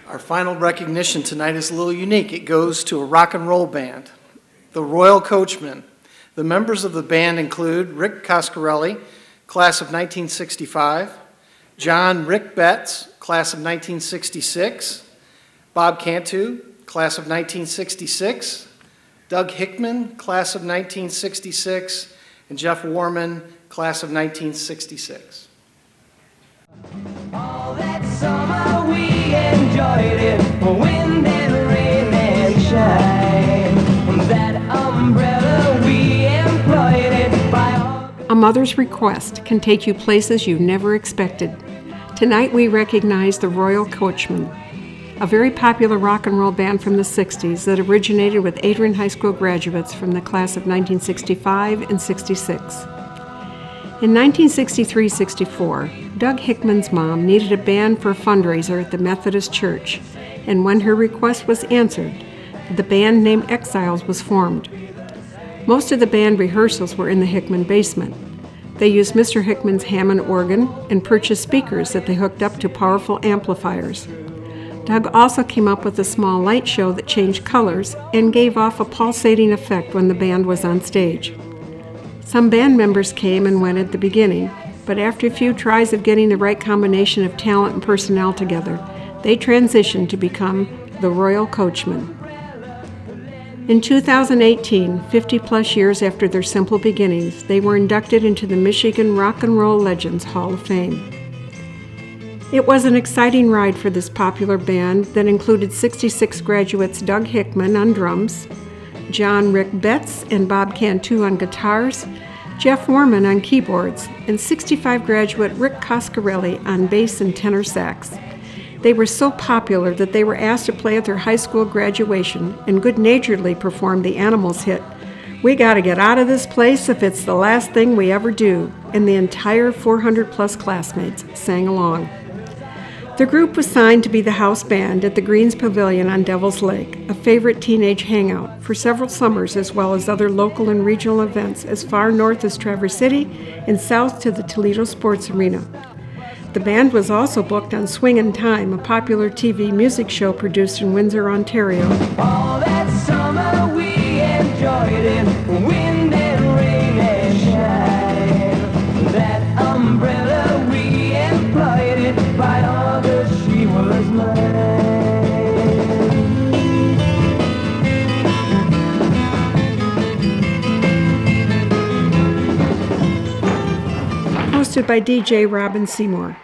Our final recognition tonight is a little unique. It goes to a rock and roll band, the Royal Coachmen. The members of the band include Rick Coscarelli, class of 1965, Rick Betz, class of 1966, Bob Cantu, class of 1966, Doug Hickman, class of 1966, and Jeff Worman, class of 1966. All that summer we enjoyed it, wind and rain and shine. That umbrella we employed it by A mother's request can take you places you never expected. Tonight we recognize the Royal Coachmen, a very popular rock and roll band from the 60s that originated with Adrian High School graduates from the class of 1965 and 66. In 1963-64, Doug Hickman's mom needed a band for a fundraiser at the Methodist Church, and when her request was answered, the band named Exiles was formed. Most of the band rehearsals were in the Hickman basement. They used Mr. Hickman's Hammond organ and purchased speakers that they hooked up to powerful amplifiers. Doug also came up with a small light show that changed colors and gave off a pulsating effect when the band was on stage. Some band members came and went at the beginning, but after a few tries of getting the right combination of talent and personnel together, they transitioned to become the Royal Coachmen. In 2018, 50-plus years after their simple beginnings, they were inducted into the Michigan Rock and Roll Legends Hall of Fame. It was an exciting ride for this popular band that included 66 graduates Doug Hickman on drums, Rick Betz and Bob Cantu on guitars, Jeff Worman on keyboards, and 65 graduate Rick Coscarelli on bass and tenor sax. They were so popular that they were asked to play at their high school graduation and good-naturedly performed the Animals hit, "We Gotta Get Out of This Place If It's the Last Thing We Ever Do," and the entire 400-plus classmates sang along. The group was signed to be the house band at the Greens Pavilion on Devil's Lake, a favorite teenage hangout, for several summers, as well as other local and regional events as far north as Traverse City and south to the Toledo Sports Arena. The band was also booked on Swingin' Time, a popular TV music show produced in Windsor, Ontario. all that summer we enjoyed it, wind and rain and shine. That umbrella we employed it, by August she was mine. Hosted by DJ Robin Seymour.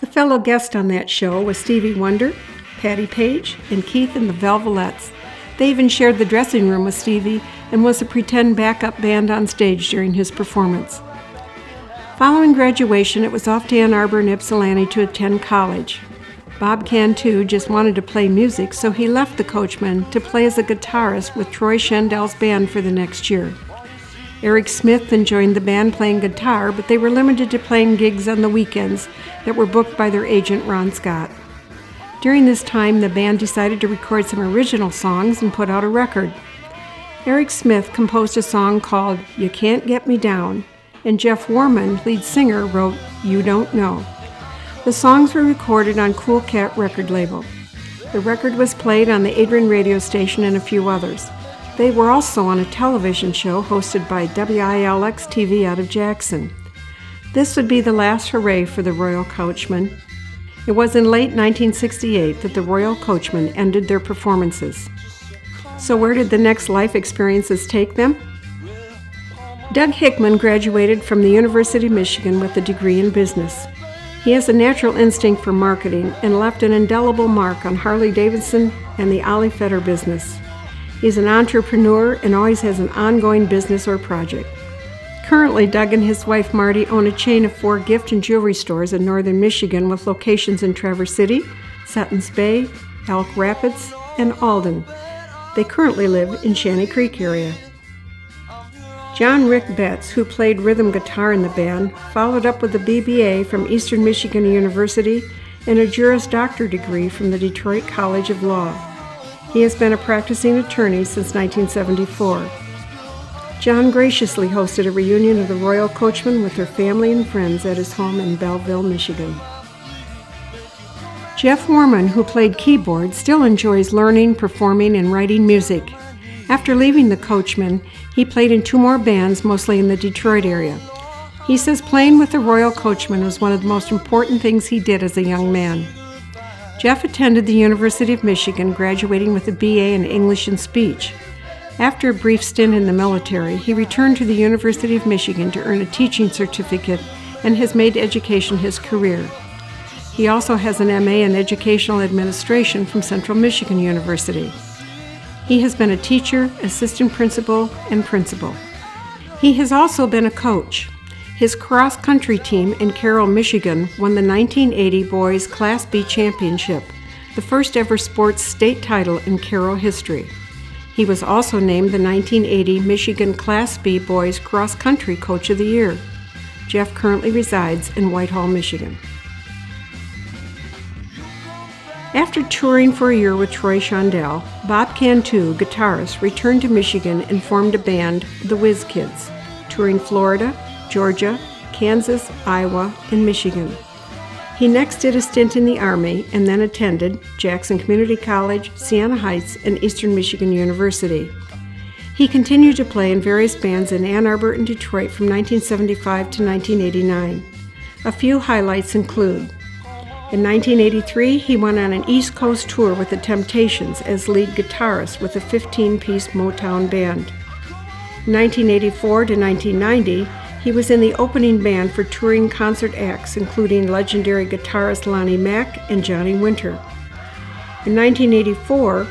The fellow guest on that show was Stevie Wonder, Patti Page, and Keith and the Velvelettes. They even shared the dressing room with Stevie and was a pretend backup band on stage during his performance. Following graduation, it was off to Ann Arbor and Ypsilanti to attend college. Bob Cantu just wanted to play music, so he left the Coachmen to play as a guitarist with Troy Shandell's band for the next year. Eric Smith then joined the band playing guitar, but they were limited to playing gigs on the weekends that were booked by their agent Ron Scott. During this time, the band decided to record some original songs and put out a record. Eric Smith composed a song called "You Can't Get Me Down," and Jeff Worman, lead singer, wrote "You Don't Know." The songs were recorded on Cool Cat record label. The record was played on the Adrian radio station and a few others. They were also on a television show hosted by WILX-TV out of Jackson. This would be the last hooray for the Royal Coachmen. It was in late 1968 that the Royal Coachmen ended their performances. So where did the next life experiences take them? Doug Hickman graduated from the University of Michigan with a degree in business. He has a natural instinct for marketing and left an indelible mark on Harley-Davidson and the Ollie Fetter business. He's an entrepreneur and always has an ongoing business or project. Currently, Doug and his wife Marty own a chain of 4 gift and jewelry stores in northern Michigan with locations in Traverse City, Suttons Bay, Elk Rapids, and Alden. They currently live in Shanty Creek area. Rick Betz, who played rhythm guitar in the band, followed up with a BBA from Eastern Michigan University and a Juris Doctor degree from the Detroit College of Law. He has been a practicing attorney since 1974. John graciously hosted a reunion of the Royal Coachmen with their family and friends at his home in Belleville, Michigan. Jeff Worman, who played keyboard, still enjoys learning, performing, and writing music. After leaving the Coachmen, he played in 2 more bands, mostly in the Detroit area. He says playing with the Royal Coachmen was one of the most important things he did as a young man. Jeff attended the University of Michigan, graduating with a BA in English and Speech. After a brief stint in the military, he returned to the University of Michigan to earn a teaching certificate and has made education his career. He also has an MA in Educational Administration from Central Michigan University. He has been a teacher, assistant principal, and principal. He has also been a coach. His cross-country team in Carroll, Michigan won the 1980 Boys Class B Championship, the first ever sports state title in Carroll history. He was also named the 1980 Michigan Class B Boys Cross-Country Coach of the Year. Jeff currently resides in Whitehall, Michigan. After touring for a year with Troy Shondell, Bob Cantu, guitarist, returned to Michigan and formed a band, the Whiz Kids, touring Florida, Georgia, Kansas, Iowa, and Michigan. He next did a stint in the Army and then attended Jackson Community College, Siena Heights, and Eastern Michigan University. He continued to play in various bands in Ann Arbor and Detroit from 1975 to 1989. A few highlights include: in 1983, he went on an East Coast tour with the Temptations as lead guitarist with a 15-piece Motown band. In 1984 to 1990, he was in the opening band for touring concert acts including legendary guitarist Lonnie Mack and Johnny Winter. In 1984,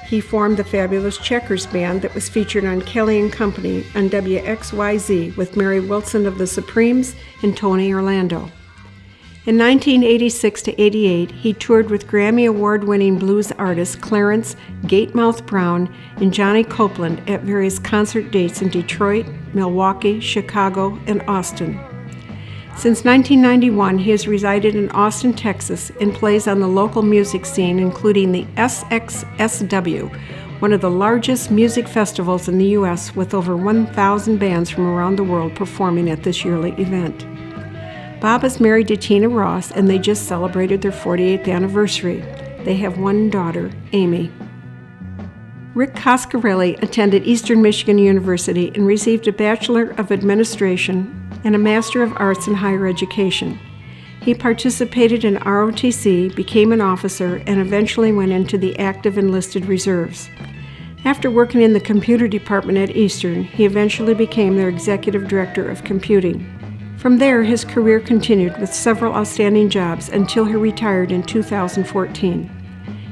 he formed the fabulous Checkers Band that was featured on Kelly and Company on WXYZ with Mary Wilson of the Supremes and Tony Orlando. In 1986 to 88, he toured with Grammy Award-winning blues artists Clarence Gatemouth Brown and Johnny Copeland at various concert dates in Detroit, Milwaukee, Chicago, and Austin. Since 1991, he has resided in Austin, Texas, and plays on the local music scene, including the SXSW, one of the largest music festivals in the U.S. with over 1,000 bands from around the world performing at this yearly event. Bob is married to Tina Ross, and they just celebrated their 48th anniversary. They have 1 daughter, Amy. Rick Coscarelli attended Eastern Michigan University and received a Bachelor of Administration and a Master of Arts in Higher Education. He participated in ROTC, became an officer, and eventually went into the active enlisted reserves. After working in the computer department at Eastern, he eventually became their executive director of computing. From there, his career continued with several outstanding jobs until he retired in 2014.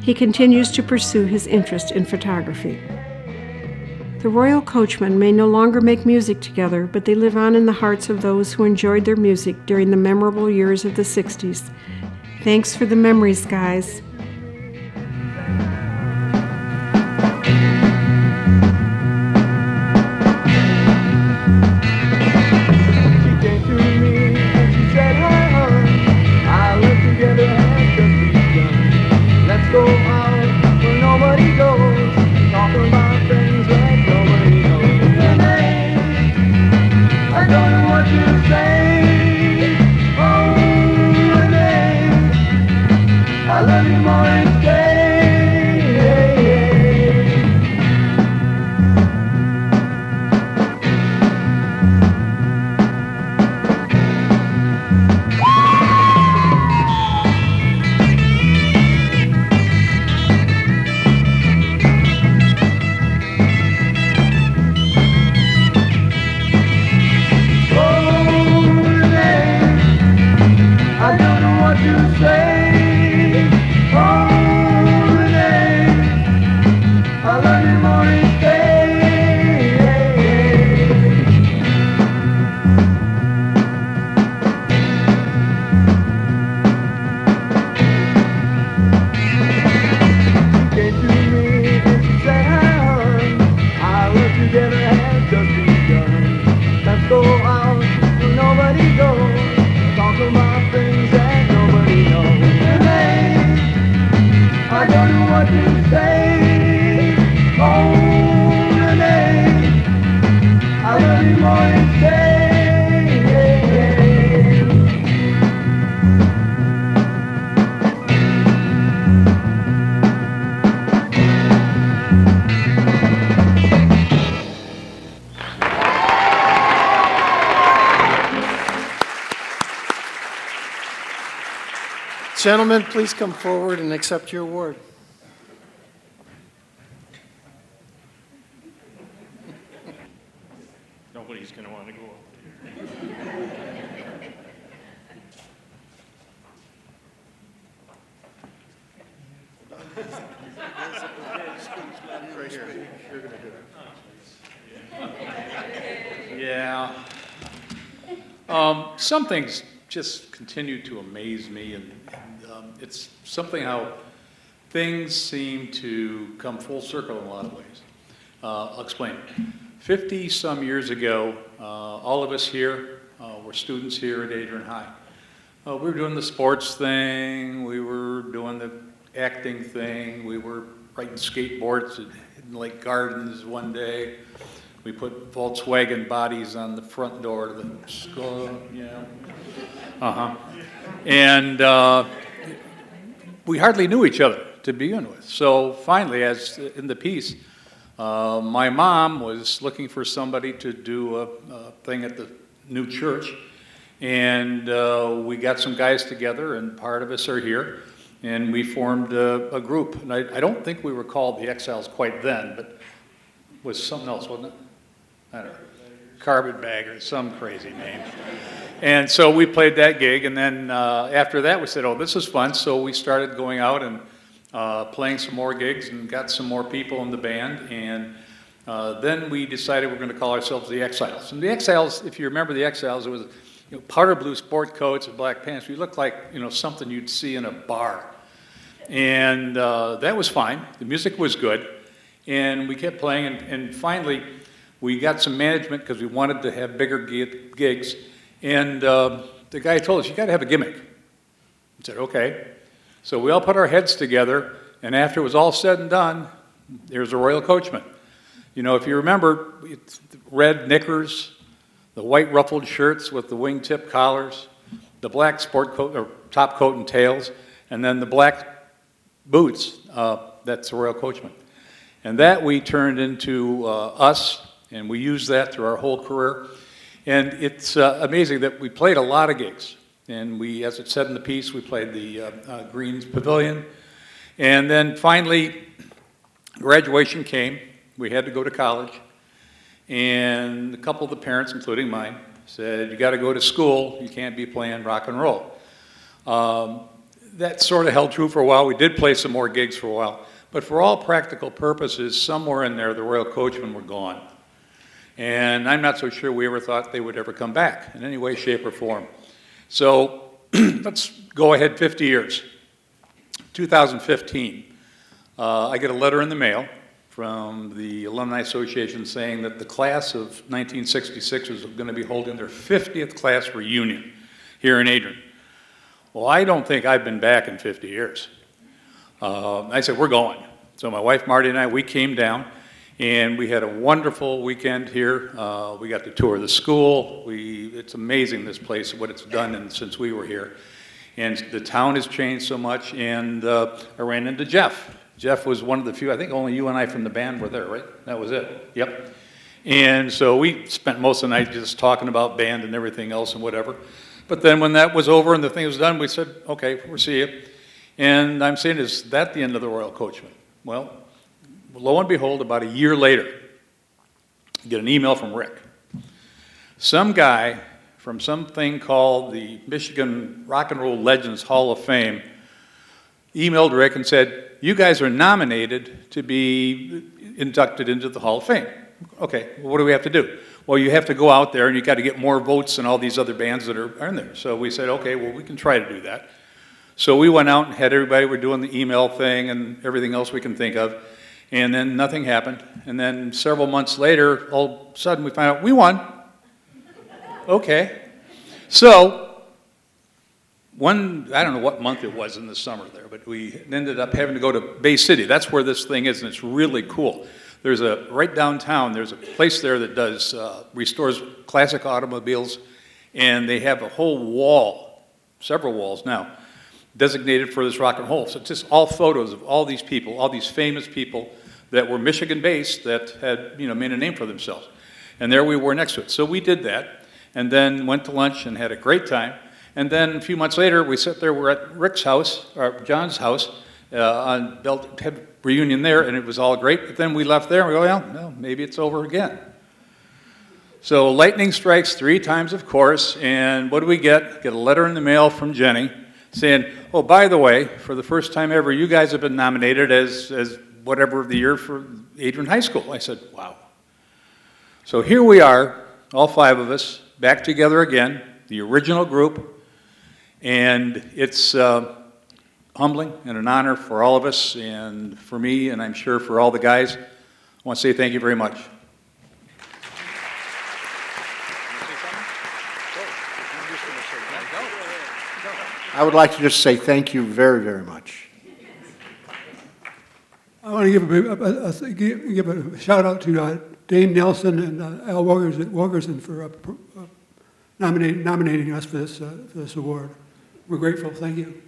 He continues to pursue his interest in photography. The Royal Coachmen may no longer make music together, but they live on in the hearts of those who enjoyed their music during the memorable years of the 60s. Thanks for the memories, guys. Gentlemen, please come forward and accept your award. Nobody's going to want to go up there. Yeah. Some things just continue to amaze me, and it's something how things seem to come full circle in a lot of ways. I'll explain. 50-some years ago, all of us here were students here at Adrian High. We were doing the sports thing, we were doing the acting thing, we were riding skateboards in Lake Gardens one day. We put Volkswagen bodies on the front door of the school, And we hardly knew each other to begin with. So finally, as in the piece, my mom was looking for somebody to do a thing at the new church, and we got some guys together, and part of us are here, and we formed a group. And I don't think we were called the Exiles quite then, but it was something else, wasn't it? I don't know, Carpetbag or some crazy name. And so we played that gig, and then after that we said, oh, this is fun, so we started going out and playing some more gigs and got some more people in the band, and then we decided we're going to call ourselves the Exiles. And the Exiles, if you remember the Exiles, it was powder blue sport coats and black pants. We looked like something you'd see in a bar, and that was fine. The music was good, and we kept playing, and finally we got some management because we wanted to have bigger gigs, and the guy told us, you got to have a gimmick. I said, okay. So we all put our heads together, and after it was all said and done, there's a Royal Coachman. If you remember, it's red knickers, the white ruffled shirts with the wingtip collars, the black sport coat or top coat and tails, and then the black boots. That's the Royal Coachman. And that we turned into us, and we used that through our whole career. And it's amazing that we played a lot of gigs. And we, as it said in the piece, we played the Greens Pavilion. And then finally, graduation came. We had to go to college. And a couple of the parents, including mine, said, you got to go to school. You can't be playing rock and roll. That sort of held true for a while. We did play some more gigs for a while. But for all practical purposes, somewhere in there, the Royal Coachmen were gone. And I'm not so sure we ever thought they would ever come back in any way, shape, or form. So let's go ahead 50 years. 2015, I get a letter in the mail from the Alumni Association saying that the class of 1966 was going to be holding their 50th class reunion here in Adrian. Well, I don't think I've been back in 50 years. I said, we're going. So my wife Marty and I, we came down, and we had a wonderful weekend here. We got to tour the school. It's amazing, this place, what it's done since we were here. And the town has changed so much, and I ran into Jeff. Jeff was one of the few, I think only you and I from the band were there, right? That was it, yep. And so we spent most of the night just talking about band and everything else and whatever. But then when that was over and the thing was done, we said, okay, we'll see you. And I'm saying, is that the end of the Royal Coachmen? Well, lo and behold, about a year later, I get an email from Rick. Some guy from something called the Michigan Rock and Roll Legends Hall of Fame emailed Rick and said, you guys are nominated to be inducted into the Hall of Fame. Okay, well, what do we have to do? Well, you have to go out there and you've got to get more votes than all these other bands that are in there. So we said, okay, well, we can try to do that. So we went out and had everybody, we're doing the email thing and everything else we can think of. And then nothing happened. And then several months later, all of a sudden we found out we won. Okay. So I don't know what month it was in the summer there, but we ended up having to go to Bay City. That's where this thing is, and it's really cool. There's right downtown, there's a place there that does, restores classic automobiles, and they have a whole wall, several walls now, designated for this rock and roll. So it's just all photos of all these people, all these famous people that were Michigan-based that had, made a name for themselves. And there we were next to it. So we did that, and then went to lunch and had a great time. And then a few months later, we sit there, we're at Rick's house, or John's house, on Belt, had reunion there, and it was all great. But then we left there, and we go, well, maybe it's over again. So lightning strikes 3 times, of course, and what do we get? Get a letter in the mail from Jenny saying, oh, by the way, for the first time ever, you guys have been nominated as whatever of the year for Adrian High School. I said, wow. So here we are, all 5 of us, back together again, the original group, and it's humbling and an honor for all of us and for me, and I'm sure for all the guys. I want to say thank you very much. I would like to just say thank you very, very much. I want to give a shout out to Dane Nelson and Al Wilkerson for nominating us for this award. We're grateful. Thank you.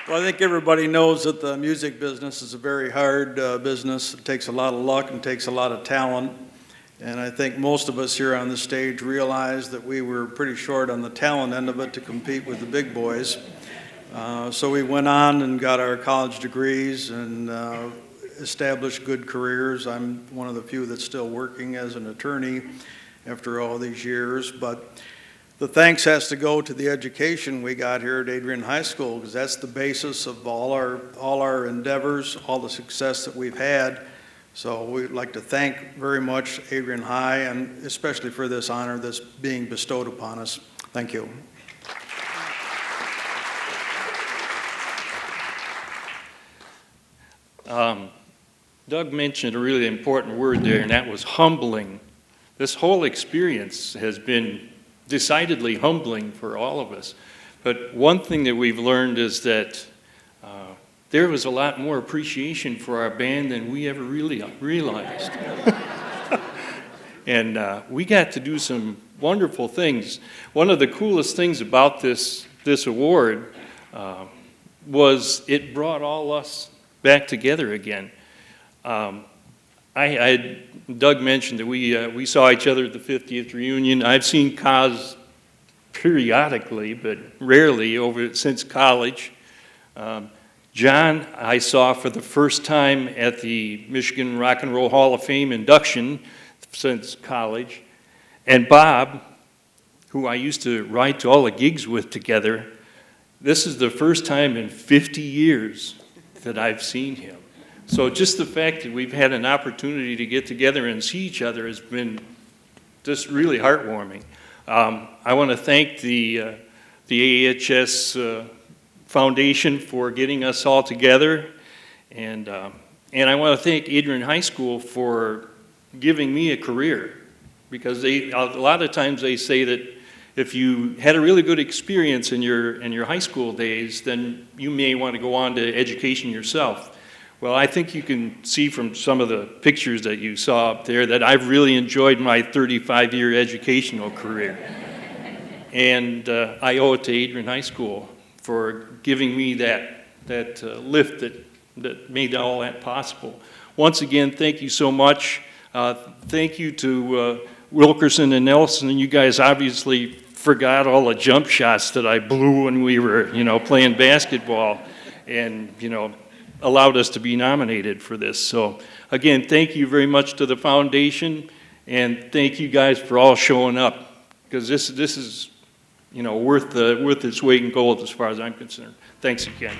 Well, I think everybody knows that the music business is a very hard business. It takes a lot of luck and takes a lot of talent. And I think most of us here on the stage realize that we were pretty short on the talent end of it to compete with the big boys. So we went on and got our college degrees and established good careers. I'm one of the few that's still working as an attorney after all these years. But the thanks has to go to the education we got here at Adrian High School, because that's the basis of all our endeavors, all the success that we've had. So we'd like to thank very much Adrian High, and especially for this honor that's being bestowed upon us. Thank you. Doug mentioned a really important word there, and that was humbling. This whole experience has been decidedly humbling for all of us. But one thing that we've learned is that there was a lot more appreciation for our band than we ever really realized. And we got to do some wonderful things. One of the coolest things about this award was it brought all us back together again. Doug mentioned that we saw each other at the 50th reunion. I've seen Kaz periodically, but rarely since college. John, I saw for the first time at the Michigan Rock and Roll Hall of Fame induction since college. And Bob, who I used to ride to all the gigs with together, this is the first time in 50 years that I've seen him. So just the fact that we've had an opportunity to get together and see each other has been just really heartwarming. I want to thank the AHS Foundation for getting us all together, and I want to thank Adrian High School for giving me a career, because a lot of times they say that if you had a really good experience in your high school days, then you may want to go on to education yourself. Well, I think you can see from some of the pictures that you saw up there that I've really enjoyed my 35-year educational career. And I owe it to Adrian High School for giving me that lift that made all that possible. Once again, thank you so much. Thank you to Wilkerson and Nelson. You guys obviously forgot all the jump shots that I blew when we were, playing basketball, and, allowed us to be nominated for this. So again, thank you very much to the foundation, and thank you guys for all showing up, because this is worth its weight in gold as far as I'm concerned. Thanks again.